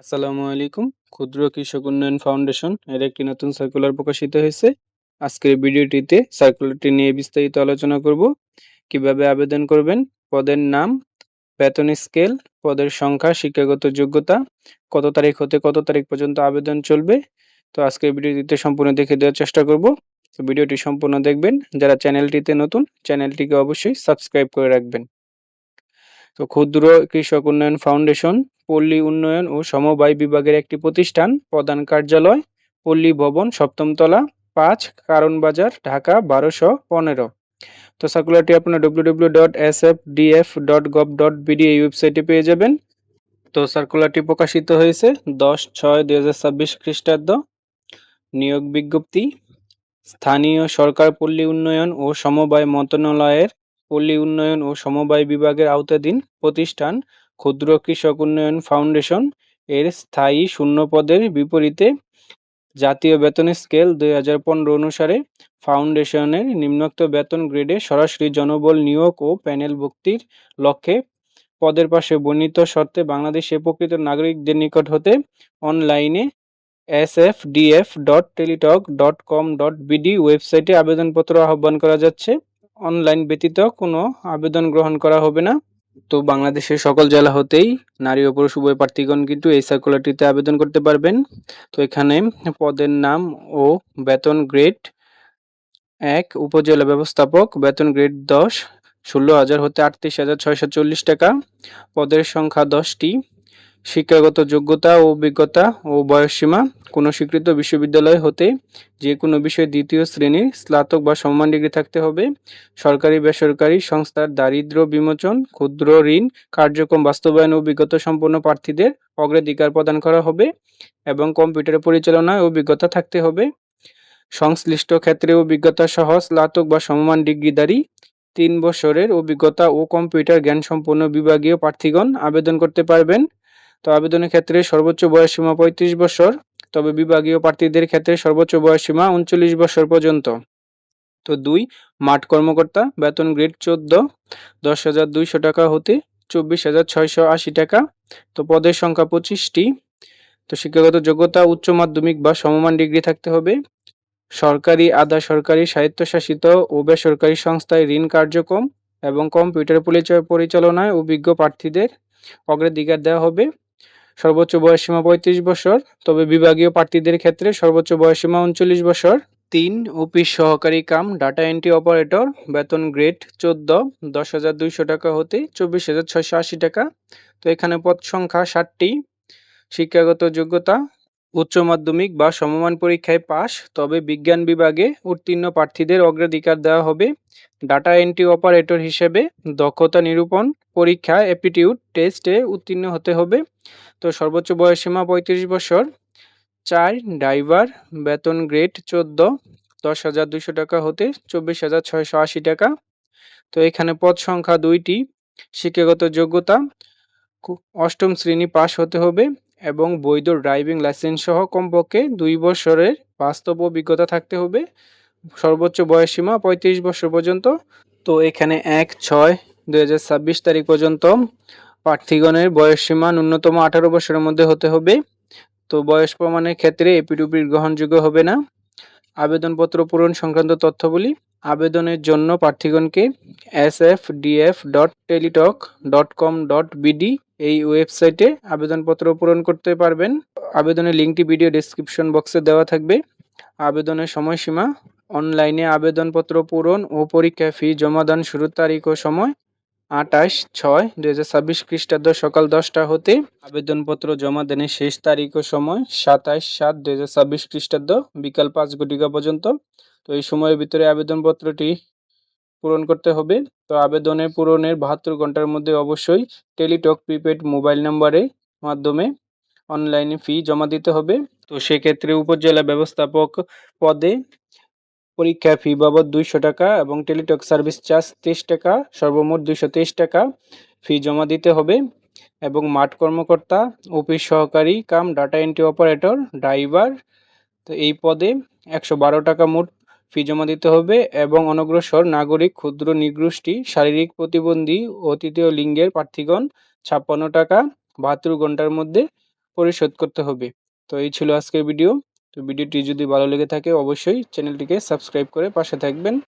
আসসালামু আলাইকুম। ক্ষুদ্র কৃষক উন্নয়ন ফাউন্ডেশন এর একটি নতুন সার্কুলার প্রকাশিত হয়েছে। আজকের ভিডিওটিতে সার্কুলারটি নিয়ে বিস্তারিত আলোচনা করব। কিভাবে আবেদন করবেন, পদের নাম, বেতন স্কেল, পদের সংখ্যা, শিক্ষাগত যোগ্যতা, কত তারিখ হতে কত তারিখ পর্যন্ত আবেদন চলবে। তো আজকের ভিডিওটিতে সম্পূর্ণ দেখে দেওয়ার চেষ্টা করব। তো ভিডিওটি সম্পূর্ণ দেখবেন। যারা চ্যানেলটিতে নতুন, চ্যানেলটিকে অবশ্যই সাবস্ক্রাইব করে রাখবেন। তো ক্ষুদ্র কৃষক উন্নয়ন ফাউন্ডেশন পল্লী উন্নয়ন ও সমবায় বিভাগের একটি প্রতিষ্ঠান। প্রধান কার্যালয় পল্লী ভবন, ৭ম তলা, ৫, কারণ বাজার, ঢাকা ১২১৫। তো সার্কুলারটি আপনার www.sfdf.gov.bd এই ওয়েবসাইটে পেয়ে যাবেন। তো সার্কুলারটি প্রকাশিত হয়েছে ১০/৬/২০২৬ খ্রিস্টাব্দ। নিয়োগ বিজ্ঞপ্তি। স্থানীয় সরকার পল্লী উন্নয়ন ও সমবায় মন্ত্রণালয়ের পল্লী উন্নয়ন ও সমবায় বিভাগের আওতাধীন প্রতিষ্ঠান ক্ষুদ্র কৃষক উন্নয়ন ফাউন্ডেশন এর স্থায়ী শূন্য পদের বিপরীতে জাতীয় বেতন স্কেল ২০১৫ অনুসারে ফাউন্ডেশনের নিম্নোক্ত বেতন গ্রেডে সরাসরি জনবল নিয়োগ ও প্যানেল ভুক্তির লক্ষ্যে পদের পাশে বর্ণিত শর্তে বাংলাদেশের প্রকৃত নাগরিকদের নিকট হতে অনলাইনে sfdf.teletalk.com.bd ওয়েবসাইটে আবেদনপত্র আহ্বান করা যাচ্ছে। অনলাইন ব্যতীত কোনো আবেদন গ্রহণ করা হবে না। তো বাংলাদেশের সকল জেলা হতেই নারী ও পুরুষ উভয় প্রার্থীগণ কিন্তু এই সার্কুলারটিতে আবেদন করতে পারবেন। তো এখানে পদের নাম ও বেতন গ্রেড: ১, উপজেলা ব্যবস্থাপক, বেতন গ্রেড ১০, ১৬,০০০ হতে ৩৮,৬৪০ টাকা। পদের সংখ্যা ১০টি। শিক্ষাগত যোগ্যতা ও অভিজ্ঞতা ও বয়সসীমা: কোনো স্বীকৃত বিশ্ববিদ্যালয় হতে যে কোনো বিষয়ে দ্বিতীয় শ্রেণীর স্নাতক বা সমমান ডিগ্রি থাকতে হবে। সরকারি বেসরকারি সংস্থার দারিদ্র্য বিমোচন ক্ষুদ্র ঋণ কার্যক্রম বাস্তবায়ন অভিজ্ঞতা সম্পন্ন প্রার্থীদের অগ্রাধিকার প্রদান করা হবে এবং কম্পিউটার পরিচালনায় অভিজ্ঞতা থাকতে হবে। সংশ্লিষ্ট ক্ষেত্রে অভিজ্ঞতা সহ স্নাতক বা সমমান ডিগ্রিধারী ৩ বছরের অভিজ্ঞতা ও কম্পিউটার জ্ঞানসম্পন্ন বিভাগীয় প্রার্থীগণ আবেদন করতে পারবেন। তো আবেদনের ক্ষেত্রে সর্বোচ্চ বয়সসীমা ৩৫ বছর, তবে বিভাগীয় প্রার্থীদের ক্ষেত্রে সর্বোচ্চ বয়সসীমা ৩৯ বছর পর্যন্ত। তো ২, মাঠ কর্মকর্তা, বেতন গ্রেড ১৪, ১০,২০০ টাকা হতে ২৪,৬৮০ টাকা। তো পদের সংখ্যা ২৫টি। তো শিক্ষাগত যোগ্যতা উচ্চ মাধ্যমিক বা সমমান ডিগ্রি থাকতে হবে। সরকারি, আধা সরকারি, স্বায়ত্তশাসিত ও বেসরকারি সংস্থায় ঋণ কার্যক্রম এবং কম্পিউটার পরিচালনায় অভিজ্ঞ প্রার্থীদের অগ্রাধিকার দেওয়া হবে। সর্বোচ্চ বয়সসীমা ৩৫ বছর, তবে বিভাগীয় প্রার্থীদের ক্ষেত্রে সর্বোচ্চ বয়সসীমা ৩৯ বছর। ৩, অফিস সহকারী কাম ডাটা এন্ট্রি অপারেটর, বেতন গ্রেড ১৪, ১০,২০০ টাকা হতে ২৪,৬৮০ টাকা। তো এখানে পদ সংখ্যা ৬০টি। শিক্ষাগত যোগ্যতা উচ্চ মাধ্যমিক বা সমমান পরীক্ষায় পাস, তবে বিজ্ঞান বিভাগে উত্তীর্ণ প্রার্থীদের অগ্রাধিকার দেওয়া হবে। ডাটা এন্ট্রি অপারেটর হিসেবে দক্ষতা নিরূপণ পরীক্ষা অ্যাপটিটিউড টেস্টে উত্তীর্ণ হতে হবে। তো সর্বোচ্চ বয়সসীমা ৩৫ বছর। ৪, ড্রাইভার, বেতন গ্রেড ১৪, ১০,২০০ টাকা হতে ২৪,৬৮০ টাকা। তো এখানে পদ সংখ্যা ২টি। শিক্ষাগত যোগ্যতা অষ্টম শ্রেণী পাস হতে হবে এবং বৈধ ড্রাইভিং লাইসেন্স সহ কমপক্ষে ২ বছরের বাস্তব অভিজ্ঞতা থাকতে হবে। সর্বোচ্চ বয়সসীমা ৩৫ বছর পর্যন্ত। তো এখানে ১/৬/২০২৬ তারিখ পর্যন্ত প্রার্থীগণের বয়সসীমা ন্যূনতম ১৮ বছরের মধ্যে হতে হবে। তো বয়স প্রমাণের ক্ষেত্রে এপিডুপিড গ্রহণযোগ্য হবে না। আবেদনপত্র পূরণ সংক্রান্ত তথ্যাবলী: আবেদনের জন্য প্রার্থীগণকে sfdf.teletalk.com.bd এই ওয়েবসাইটে আবেদনপত্র পূরণ করতে পারবেন। আবেদনের লিঙ্কটি ভিডিও ডেসক্রিপশন বক্সে দেওয়া থাকবে। আবেদনের সময়সীমা: অনলাইনে আবেদনপত্র পূরণ ও পরীক্ষায় ফি জমাদান শুরুর তারিখ ও সময় ২৮/৬/২০২৬ খ্রিস্টাব্দ সকাল ১০টা হতে আবেদনপত্র জমাদানের শেষ তারিখ ও সময় ২৭/৭/২০২৬ খ্রিস্টাব্দ বিকাল ৫ ঘটিকা পর্যন্ত। তো এই সময়ের ভিতরে আবেদনপত্রটি পূরণ করতে হবে। তো আবেদনের পূরণের ৭২ ঘন্টার মধ্যে অবশ্যই টেলিটক প্রিপেড মোবাইল নাম্বারে মাধ্যমে অনলাইনে ফি জমা দিতে হবে। তো সেক্ষেত্রে উপজেলা ব্যবস্থাপক পদে পরীক্ষা ফি বাবদ ২০০ টাকা এবং টেলিটক সার্ভিস চার্জ ২৩ টাকা, সর্বমোট ২২৩ টাকা ফি জমা দিতে হবে। এবং মাঠ কর্মকর্তা, অফিস সহকারী কাম ডাটা এন্ট্রি অপারেটর, ড্রাইভার, তো এই পদে ১১২ টাকা মোট ফি জমা দিতে হবে এবং অনগ্রসর নাগরিক, ক্ষুদ্র নৃগোষ্ঠী, শারীরিক প্রতিবন্ধী ও তৃতীয় লিঙ্গের প্রার্থীগণ ৫৬ টাকা ৭২ ঘন্টার মধ্যে পরিশোধ করতে হবে। তো এই ছিল আজকের ভিডিও। তো ভিডিওটি যদি ভালো লেগে থাকে অবশ্যই চ্যানেলটিকে সাবস্ক্রাইব করে পাশে থাকবেন।